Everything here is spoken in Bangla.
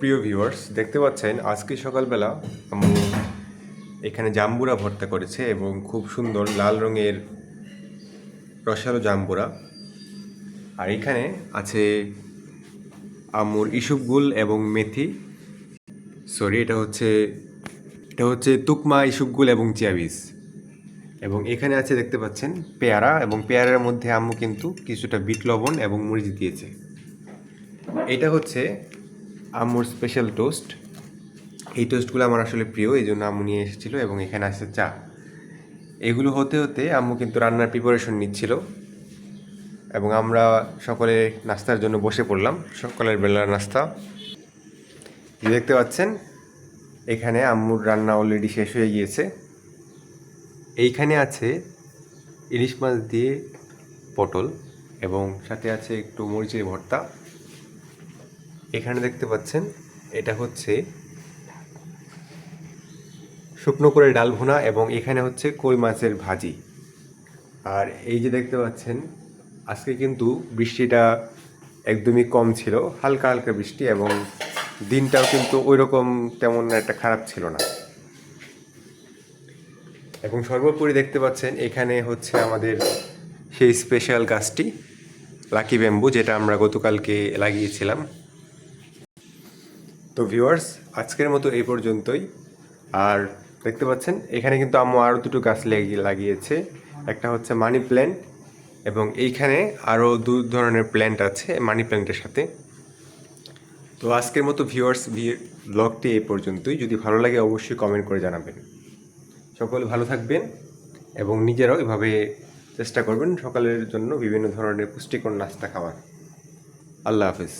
প্রিয় ভিউয়ার্স, দেখতে পাচ্ছেন আজকে সকালবেলা আম্মু এখানে জাম্বুরা ভর্তা করেছে এবং খুব সুন্দর লাল রঙের রসালো জাম্বুরা। আর এখানে আছে আম্মুর ইসুপগুল এবং মেথি, সরি এটা হচ্ছে তুকমা, ইসুপগুল এবং চিয়া বীজ। এবং এখানে আছে দেখতে পাচ্ছেন পেয়ারা, এবং পেয়ারার মধ্যে আম্মু কিন্তু কিছুটা বিট লবণ এবং মরিচ দিয়েছে। এটা হচ্ছে আম্মুর স্পেশাল টোস্ট। এই টোস্টগুলো আমার আসলে প্রিয়, এই জন্য আম্মু নিয়ে এসেছিলো। এবং এখানে আছে চা। এগুলো হতে হতে আম্মু কিন্তু রান্নার প্রিপারেশন নিচ্ছিল এবং আমরা সকলে নাস্তার জন্য বসে পড়লাম। সকালের বেলার নাস্তা দেখতে পাচ্ছেন, এখানে আম্মুর রান্না অলরেডি শেষ হয়ে গিয়েছে। এইখানে আছে ইলিশ মাছ দিয়ে পটল এবং সাথে আছে একটু মরিচের ভর্তা। এখানে দেখতে পাচ্ছেন এটা হচ্ছে শুকনো করে ডাল ভুনা, এবং এখানে হচ্ছে কই মাছের ভাজি। আর এই যে দেখতে পাচ্ছেন আজকে কিন্তু বৃষ্টিটা একদমই কম ছিল, হালকা হালকা বৃষ্টি, এবং দিনটাও কিন্তু ওই রকম তেমন একটা খারাপ ছিল না। এবং সর্বোপরি দেখতে পাচ্ছেন এখানে হচ্ছে আমাদের সেই স্পেশাল গাছটি লাকি ব্যাম্বু, যেটা আমরা গতকালকে লাগিয়েছিলাম। তো ভিউয়ার্স, আজকের মতো এই পর্যন্তই। আর দেখতে পাচ্ছেন এখানে কিন্তু আম্মু আরও দুটো গাছ লাগিয়েছে। একটা হচ্ছে মানি প্ল্যান্ট, এবং এইখানে আরও দু ধরনের প্ল্যান্ট আছে মানি প্ল্যান্টের সাথে। তো আজকের মতো ভিউয়ার্স, ব্লগটি এই পর্যন্তই। যদি ভালো লাগে অবশ্যই কমেন্ট করে জানাবেন। সকলে ভালো থাকবেন এবং নিজেরাও এভাবে চেষ্টা করবেন সকালের জন্য বিভিন্ন ধরনের পুষ্টিকর নাস্তা খাওয়ার। আল্লাহ হাফেজ।